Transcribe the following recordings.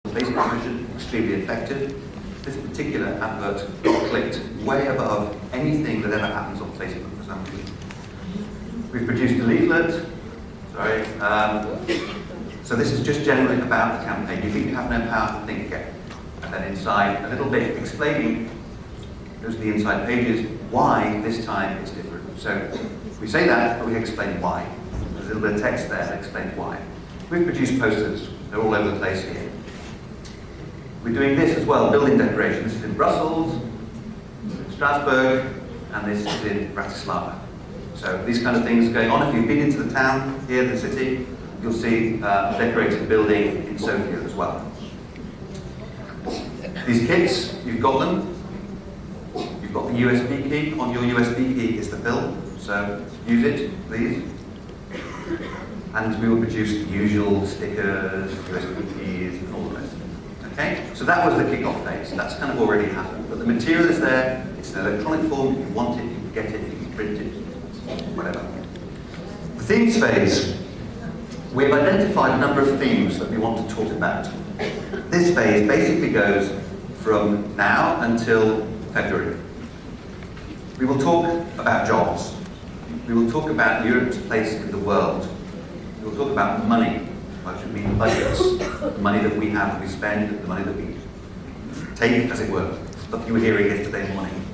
Facebook promotion, extremely effective. This particular advert got clicked way above anything that ever happens on Facebook for some reason. We've produced a leaflet. Sorry. So this is just generally about the campaign. You think you have no power to think again. And then inside, a little bit explaining, those are the inside pages, why this time it's different. So we say that, but we explain why. There's a little bit of text there that explains why. We've produced posters. They're all over the place here. We're doing this as well, building decoration. This is in Brussels, Strasbourg, and this is in Bratislava. So these kind of things going on. If you've been into the town here, the city, you'll see a decorated building in Sofia as well. These kits, you've got them. You've got the USB key. On your USB key is the film, so use it, please. And we will produce the usual stickers, USB keys, and all the rest. Okay? So that was the kickoff phase. That's kind of already happened. But the material is there. It's an electronic form. If you want it, you can get it, you can print it, whatever. The themes phase. We've identified a number of themes that we want to talk about. This phase basically goes from now until February. We will talk about jobs. We will talk about Europe's place in the world. We will talk about money, which would mean budgets, the money that we have, that we spend, the money that we take, as it were. Stuff you were hearing yesterday morning.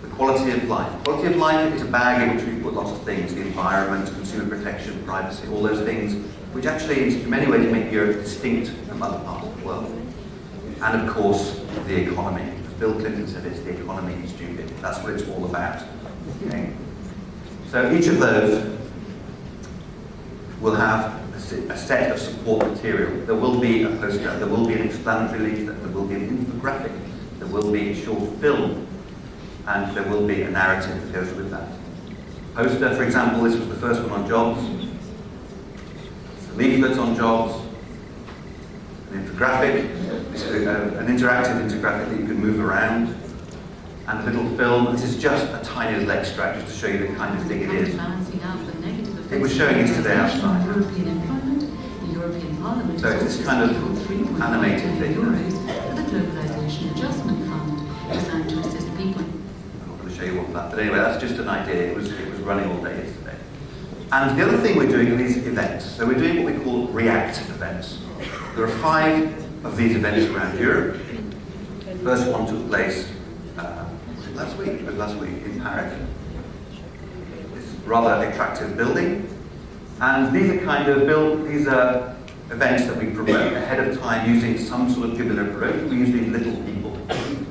The quality of life. Quality of life is a bag in which we put lots of things: the environment, consumer protection, privacy, all those things, which actually, in many ways, make Europe distinct from other parts of the world. And of course, the economy. As Bill Clinton said, it's the economy is stupid. That's what it's all about. Okay? So each of those will have a set of support material. There will be a poster, there will be an explanatory leaflet, there will be an infographic, there will be a short film, and there will be a narrative that goes with that. Poster, for example, this was the first one on jobs. It's a leaflet on jobs, an infographic, an interactive infographic that you can move around, and a little film. This is just a tiny little extract just to show you the kind of thing it is. It was showing it today outside. So it's this kind of animated thing. The Globalization Adjustment Fund, designed to assist people. I'm not going to show you all of that, but anyway, that's just an idea. It was running all day yesterday. And the other thing we're doing are these events. So we're doing what we call react events. There are 5 of these events around Europe. The first one took place last week. It was last week in Paris. This rather attractive building. And these are kind of these are events that we promote ahead of time using some sort of guerrilla approach. We use these little people.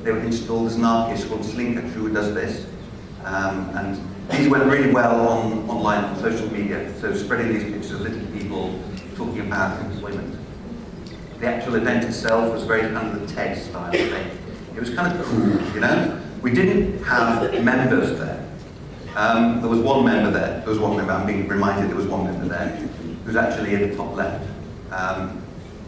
They were installed as an artist called Slinka who does this. And these went really well online on social media. So spreading these pictures of little people talking about employment. The actual event itself was very kind of the TED style thing. It was kind of cool, you know? We didn't have members there. There was one member there. There was one member. I'm being reminded there was one member there who's actually in the top left.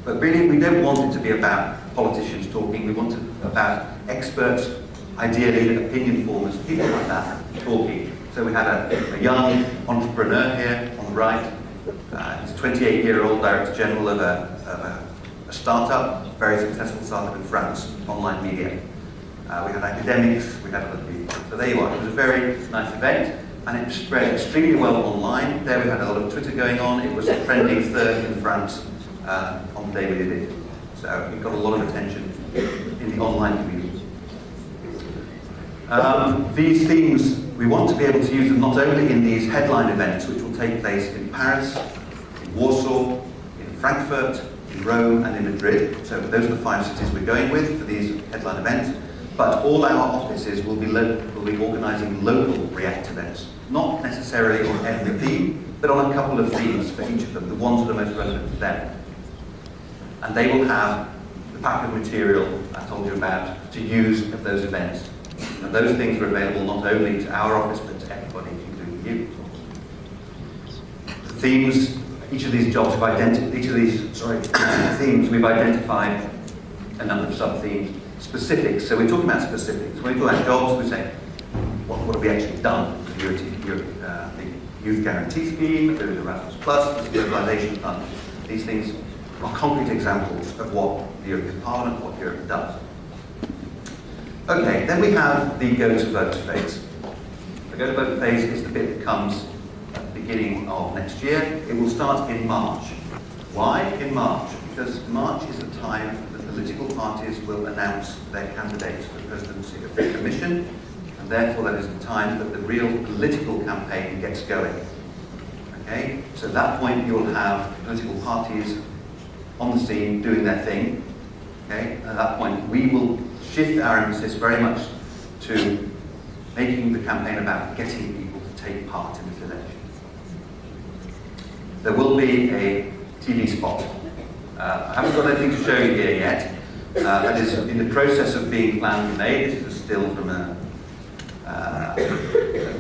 But really, we don't want it to be about politicians talking. We want it about experts, ideally opinion formers, people like that talking. So we had a young entrepreneur here on the right. He's a 28-year-old director general of a startup, very successful startup in France, online media. We had academics, we had other people. So there you are. It was a very nice event, and it spread extremely well online. There we had a lot of Twitter going on. It was trending 3rd in France on the day we did it. So it got a lot of attention in the online community. These themes, we want to be able to use them not only in these headline events, which will take place in Paris, in Warsaw, in Frankfurt, in Rome, and in Madrid. So those are the 5 cities we're going with for these headline events. But all our offices will be organising local React events, not necessarily on every theme, but on a couple of themes for each of them, the ones that are most relevant to them. And they will have the pack of material I told you about to use at those events. And those things are available not only to our office, but to everybody, including you. The themes, each of these jobs, themes, we've identified a number of sub-themes. Specifics, so we're talking about specifics. When we talk about jobs, we say, what have we actually done? The Youth Guarantee Scheme, there is Erasmus Plus, the Globalization Fund. These things are concrete examples of what the European Parliament, what Europe does. Okay, then we have the go to vote phase. The go to vote phase is the bit that comes at the beginning of next year. It will start in March. Why in March? Because March is the time that political parties will announce their candidates for the presidency of the Commission, and therefore that is the time that the real political campaign gets going. Okay? So at that point you will have political parties on the scene doing their thing. Okay? At that point we will shift our emphasis very much to making the campaign about getting people to take part in this election. There will be a TV spot. I haven't got anything to show you here yet. That is in the process of being planned and made. This is a still from a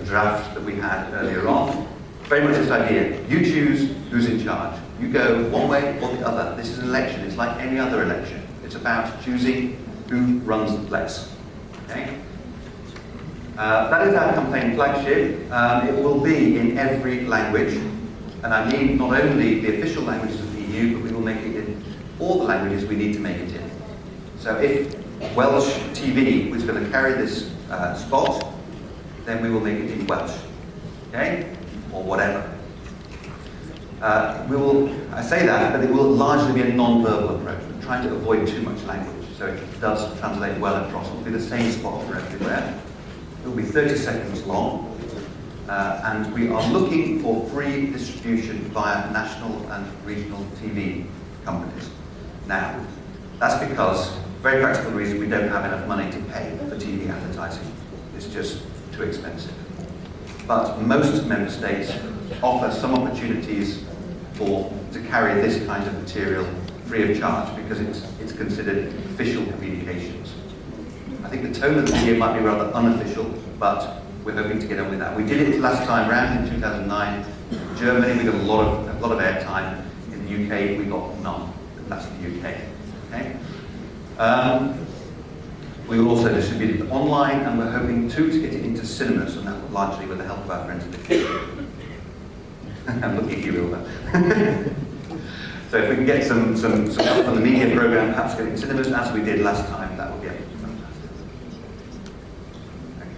draft that we had earlier on. Very much this idea. You choose who's in charge. You go one way or the other. This is an election. It's like any other election. It's about choosing who runs the place. Okay? That is our campaign flagship. It will be in every language. And I mean not only the official languages of the EU, but we will make it in all the languages we need to make it in. So if Welsh TV was going to carry this spot, then we will make it in Welsh, okay? Or whatever. I say that, but it will largely be a non-verbal approach. We're trying to avoid too much language, so it does translate well across. It will be the same spot for everywhere. It will be 30 seconds long. And we are looking for free distribution via national and regional TV companies. Now, that's because, very practical reason, we don't have enough money to pay for TV advertising. It's just too expensive. But most member states offer some opportunities to carry this kind of material free of charge because it's considered official communications. I think the tone of the year might be rather unofficial, but we're hoping to get on with that. We did it last time round in 2009. In Germany, we got a lot of airtime. In the UK, we got none. That's the UK. Okay. We will also distribute it online, and we're hoping to get it into cinemas, and that will largely with the help of our friends at the King. I'm looking at you, Wilbur. So if we can get some help from the media programme, perhaps get it in cinemas as we did last time, that would be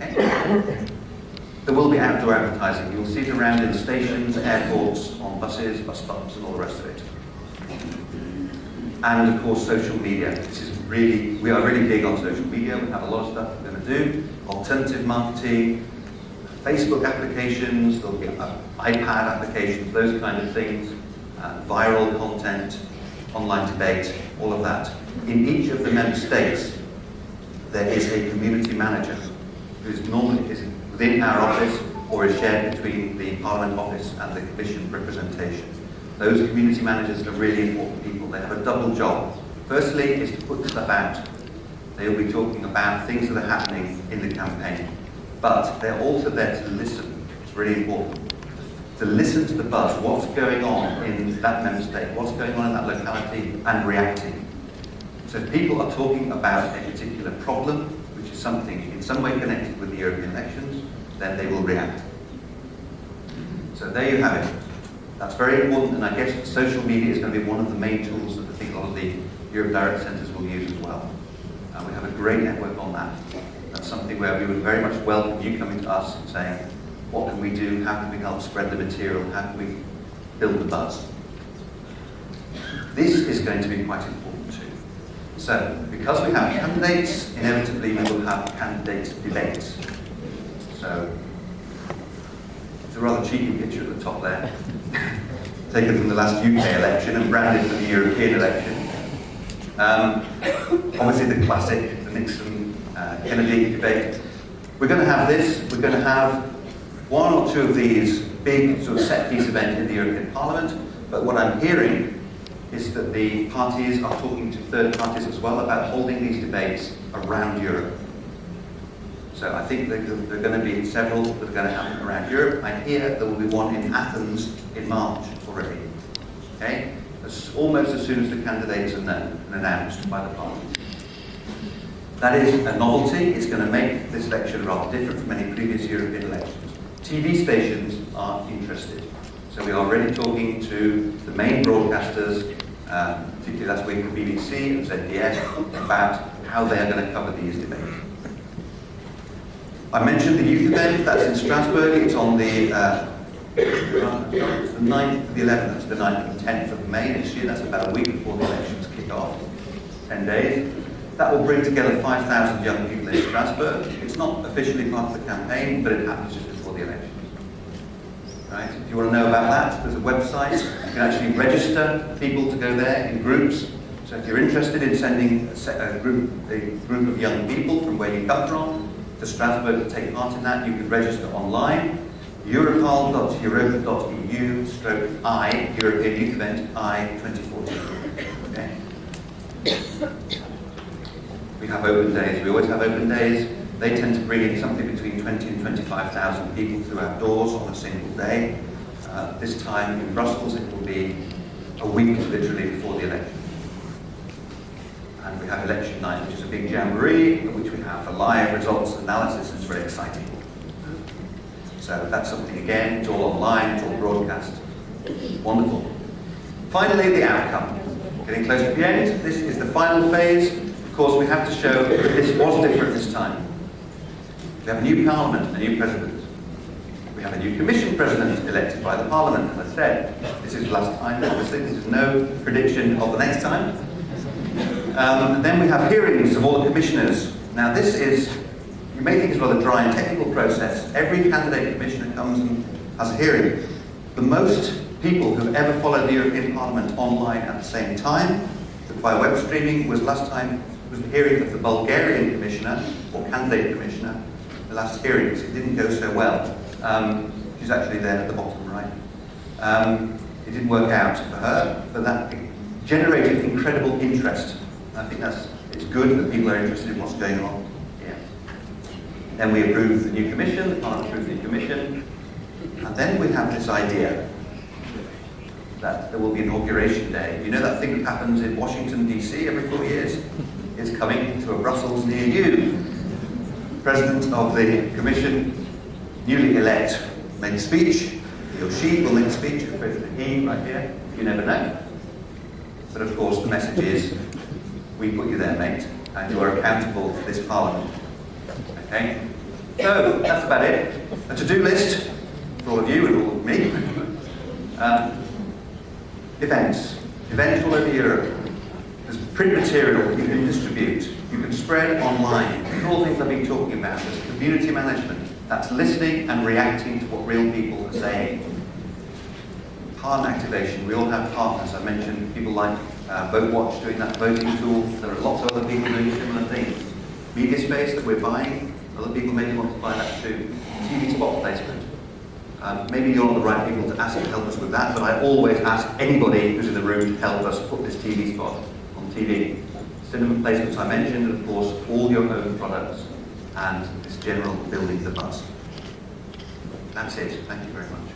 fantastic. Okay. There will be outdoor advertising. You'll see it around in stations, airports, on buses, bus stops, and all the rest of it. And of course, social media. We are really big on social media. We have a lot of stuff we're going to do. Alternative marketing, Facebook applications, there'll be iPad applications, those kind of things, viral content, online debate, all of that. In each of the member states, there is a community manager who is normally within our office or is shared between the Parliament office and the Commission representation. Those community managers are really important people. They have a double job. Firstly is to put stuff out. They'll be talking about things that are happening in the campaign. But they're also there to listen. It's really important. To listen to the buzz, what's going on in that member state, what's going on in that locality, and reacting. So if people are talking about a particular problem, which is something in some way connected with the European elections, then they will react. So there you have it. That's very important, and I guess social media is going to be one of the main tools that I think a lot of the Europe Direct Centres will use as well. We have a great network on that. That's something where we would very much welcome you coming to us and saying, what can we do? How can we help spread the material? How can we build the buzz? This is going to be quite important too. So, because we have candidates, inevitably we will have candidate debates. So, it's a rather cheeky picture at the top there, taken from the last UK election and branded for the European election. Obviously the classic, the Nixon-Kennedy debate. We're going to have this. We're going to have one or two of these big sort of set-piece events in the European Parliament, but what I'm hearing is that the parties are talking to third parties as well about holding these debates around Europe. So I think there are going to be several that are going to happen around Europe. I hear there will be one in Athens in March already. Okay? Almost as soon as the candidates are known and announced by the Parliament. That is a novelty. It's going to make this election rather different from any previous European elections. TV stations are interested. So we are already talking to the main broadcasters particularly last week the BBC and ZDF, about how they are going to cover these debates. I mentioned the youth event, that's in Strasbourg. It's on the 9th to the 11th, the 9th and 10th of May next year. That's about a week before the elections kick off, 10 days. That will bring together 5,000 young people in Strasbourg. It's not officially part of the campaign, but it happens just before the elections. Right? If you want to know about that, there's a website. You can actually register people to go there in groups. So if you're interested in sending a group of young people from where you come from to Strasbourg to take part in that, you can register online. europal.europa.eu/I, European Youth Event, I 2014. Okay. We have open days. We always have open days. They tend to bring in something between 20 and 25,000 people through our doors on a single day. This time in Brussels, it will be a week literally before the election. And we have election night, which is a big jamboree, in which we have a live results analysis. It's very exciting. So that's something, again, it's all online, it's all broadcast. Wonderful. Finally, the outcome. Getting close to the end, this is the final phase. Of course, we have to show that this was different this time. We have a new parliament, a new president. We have a new commission president elected by the parliament, as I said. This is the last time, obviously. This is no prediction of the next time. Then we have hearings of all the commissioners. Now this is, you may think it's a rather dry and technical process. Every candidate commissioner comes and has a hearing. The most people who've ever followed the European Parliament online at the same time, by web streaming, was last time, was the hearing of the Bulgarian commissioner, or candidate commissioner, the last hearings. It didn't go so well. She's actually there at the bottom right. It didn't work out for her, but that generated incredible interest. I think it's good that people are interested in what's going on here. Then we approve the new commission, the Parliament approves the new commission, and then we have this idea that there will be inauguration day. You know that thing that happens in Washington, D.C. every 4 years? It's coming to a Brussels near you. The President of the Commission, newly elect, make a speech. He or she will make a speech. President he, right here. You never know. But of course, the message is, we put you there, mate, and you are accountable to this Parliament. Okay? So, that's about it. A to-do list for all of you and all of me. Events all over Europe. There's print material you can distribute. You can spread online. These are all things I've been talking about. There's community management. That's listening and reacting to what real people are saying. Partner activation. We all have partners. I mentioned people like VoteWatch doing that voting tool. There are lots of other people doing similar things. Media space that we're buying. Other people maybe want to buy that too. TV spot placement. Maybe you're not the right people to ask to help us with that, but I always ask anybody who's in the room to help us put this TV spot on TV. Cinema placements I mentioned, and of course, all your own products and this general building the buzz. That's it. Thank you very much.